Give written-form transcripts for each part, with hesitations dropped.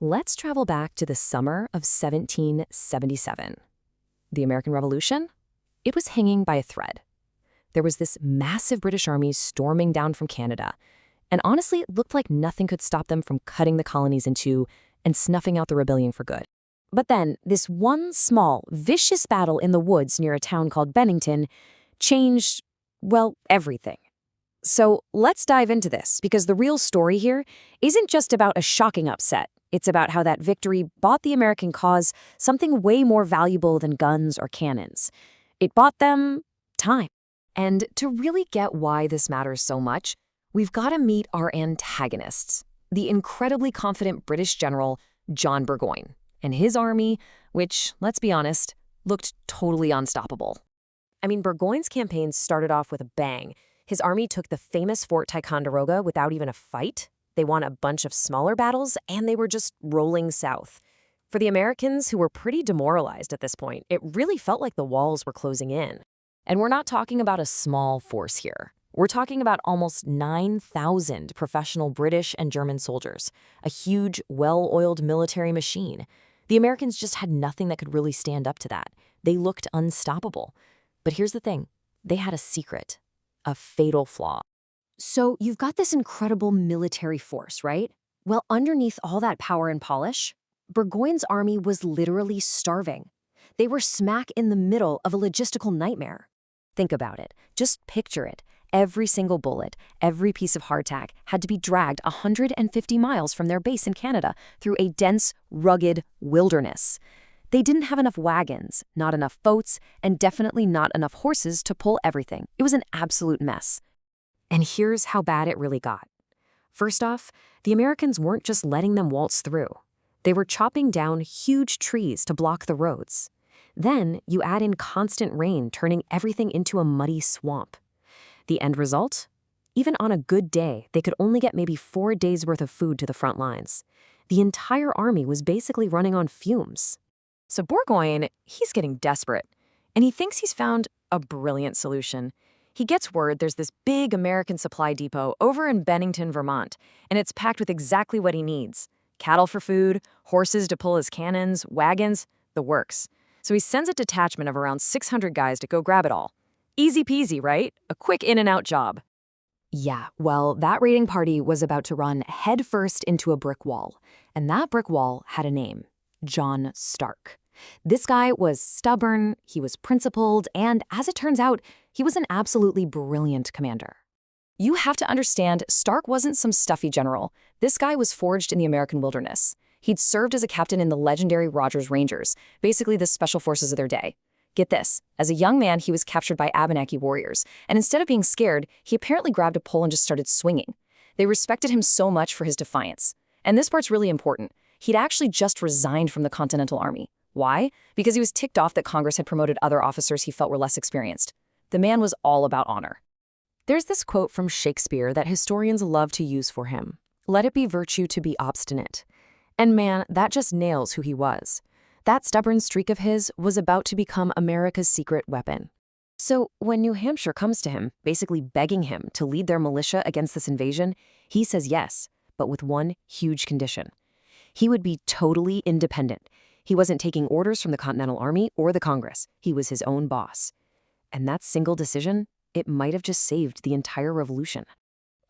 Let's travel back to the summer of 1777. The American Revolution? It was hanging by a thread. There was this massive British army storming down from Canada, and honestly, it looked like nothing could stop them from cutting the colonies in two and snuffing out the rebellion for good. But then, this one small, vicious battle in the woods near a town called Bennington changed, well, everything. So let's dive into this, because the real story here isn't just about a shocking upset. It's about how that victory bought the American cause something way more valuable than guns or cannons. It bought them time. And to really get why this matters so much, we've got to meet our antagonists, the incredibly confident British general John Burgoyne, and his army, which, let's be honest, looked totally unstoppable. I mean, Burgoyne's campaign started off with a bang. His army took the famous Fort Ticonderoga without even a fight. They won a bunch of smaller battles, and they were just rolling south. For the Americans, who were pretty demoralized at this point, it really felt like the walls were closing in. And we're not talking about a small force here. We're talking about almost 9,000 professional British and German soldiers, a huge, well-oiled military machine. The Americans just had nothing that could really stand up to that. They looked unstoppable. But here's the thing. They had a secret, a fatal flaw. So you've got this incredible military force, right? Well, underneath all that power and polish, Burgoyne's army was literally starving. They were smack in the middle of a logistical nightmare. Think about it. Just picture it. Every single bullet, every piece of hardtack had to be dragged 150 miles from their base in Canada through a dense, rugged wilderness. They didn't have enough wagons, not enough boats, and definitely not enough horses to pull everything. It was an absolute mess. And here's how bad it really got. First off, the Americans weren't just letting them waltz through. They were chopping down huge trees to block the roads. Then you add in constant rain, turning everything into a muddy swamp. The end result? Even on a good day, they could only get maybe 4 days' worth of food to the front lines. The entire army was basically running on fumes. So Burgoyne, he's getting desperate, and he thinks he's found a brilliant solution. He gets word there's this big American supply depot over in Bennington, Vermont, and it's packed with exactly what he needs. Cattle for food, horses to pull his cannons, wagons, the works. So he sends a detachment of around 600 guys to go grab it all. Easy peasy, right? A quick in-and-out job. Yeah, well, that raiding party was about to run headfirst into a brick wall, and that brick wall had a name: John Stark. This guy was stubborn, he was principled, and as it turns out, he was an absolutely brilliant commander. You have to understand, Stark wasn't some stuffy general. This guy was forged in the American wilderness. He'd served as a captain in the legendary Rogers Rangers, basically the special forces of their day. Get this, as a young man, he was captured by Abenaki warriors, and instead of being scared, he apparently grabbed a pole and just started swinging. They respected him so much for his defiance. And this part's really important. He'd actually just resigned from the Continental Army. Why? Because he was ticked off that Congress had promoted other officers he felt were less experienced. The man was all about honor. There's this quote from Shakespeare that historians love to use for him. Let it be virtue to be obstinate. And man, that just nails who he was. That stubborn streak of his was about to become America's secret weapon. So when New Hampshire comes to him, basically begging him to lead their militia against this invasion, he says yes, but with one huge condition. He would be totally independent. He wasn't taking orders from the Continental Army or the Congress. He was his own boss. And that single decision, it might have just saved the entire revolution.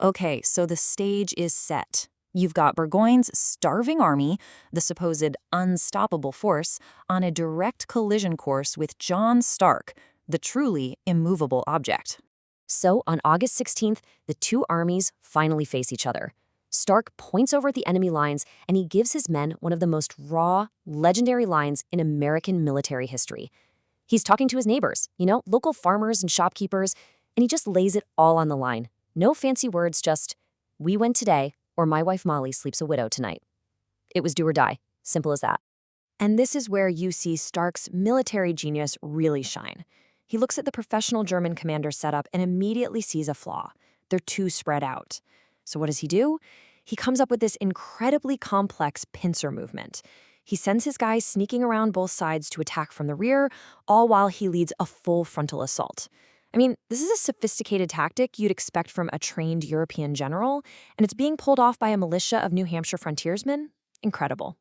Okay, so the stage is set. You've got Burgoyne's starving army, the supposed unstoppable force, on a direct collision course with John Stark, the truly immovable object. So on August 16th, the two armies finally face each other. Stark points over at the enemy lines, and he gives his men one of the most raw, legendary lines in American military history. He's talking to his neighbors, local farmers and shopkeepers, and he just lays it all on the line. No fancy words, just, "We win today, or my wife Molly sleeps a widow tonight." It was do or die, simple as that. And this is where you see Stark's military genius really shine. He looks at the professional German commander's setup and immediately sees a flaw. They're too spread out. So what does he do? He comes up with this incredibly complex pincer movement. He sends his guys sneaking around both sides to attack from the rear, all while he leads a full frontal assault. I mean, this is a sophisticated tactic you'd expect from a trained European general, and it's being pulled off by a militia of New Hampshire frontiersmen. incredible.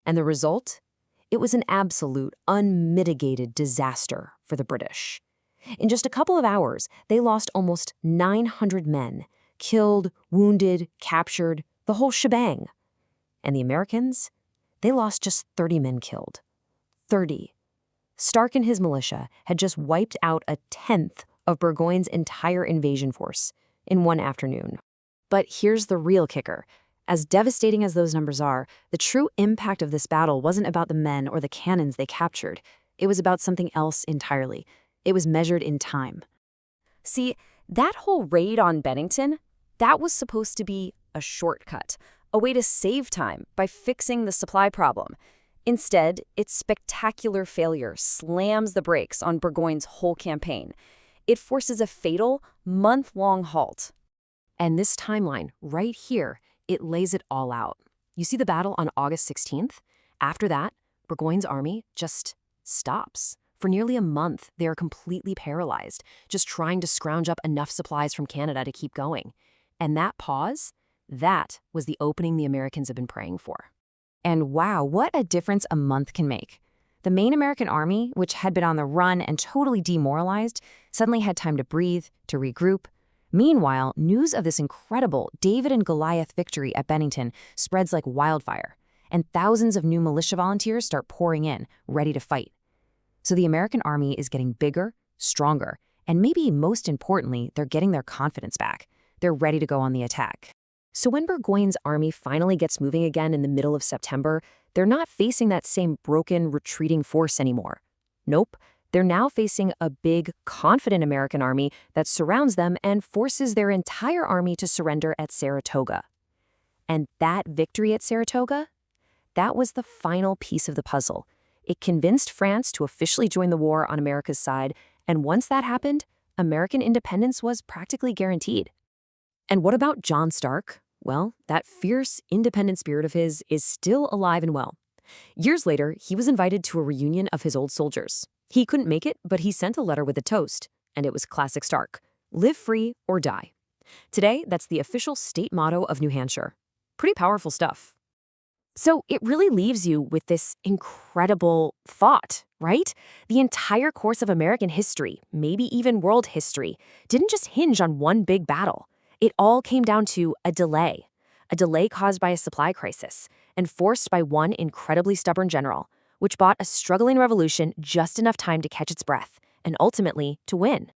And the result? It was an absolute, unmitigated disaster for the British. In just a couple of hours, they lost almost 900 men, killed, wounded, captured, the whole shebang. And the Americans? They lost just 30 men killed. 30. Stark and his militia had just wiped out a tenth of Burgoyne's entire invasion force in one afternoon. But here's the real kicker. As devastating as those numbers are, the true impact of this battle wasn't about the men or the cannons they captured. It was about something else entirely. It was measured in time. See, that whole raid on Bennington, that was supposed to be a shortcut, a way to save time by fixing the supply problem. Instead, its spectacular failure slams the brakes on Burgoyne's whole campaign. It forces a fatal, month-long halt. And this timeline, right here, it lays it all out. You see the battle on August 16th? After that, Burgoyne's army just stops. For nearly a month, they are completely paralyzed, just trying to scrounge up enough supplies from Canada to keep going. And that pause, that was the opening the Americans have been praying for. And wow, what a difference a month can make. The main American army, which had been on the run and totally demoralized, suddenly had time to breathe, to regroup. Meanwhile, news of this incredible David and Goliath victory at Bennington spreads like wildfire, and thousands of new militia volunteers start pouring in, ready to fight. So the American army is getting bigger, stronger, and maybe most importantly, they're getting their confidence back. They're ready to go on the attack. So when Burgoyne's army finally gets moving again in the middle of September, they're not facing that same broken, retreating force anymore. Nope. They're now facing a big, confident American army that surrounds them and forces their entire army to surrender at Saratoga. And that victory at Saratoga? That was the final piece of the puzzle. It convinced France to officially join the war on America's side, and once that happened, American independence was practically guaranteed. And what about John Stark? Well, that fierce, independent spirit of his is still alive and well. Years later, he was invited to a reunion of his old soldiers. He couldn't make it, but he sent a letter with a toast, and it was classic Stark: live free or die. Today, that's the official state motto of New Hampshire. Pretty powerful stuff. So it really leaves you with this incredible thought, right? The entire course of American history, maybe even world history, didn't just hinge on one big battle. It all came down to a delay caused by a supply crisis, and forced by one incredibly stubborn general, which bought a struggling revolution just enough time to catch its breath, and ultimately to win.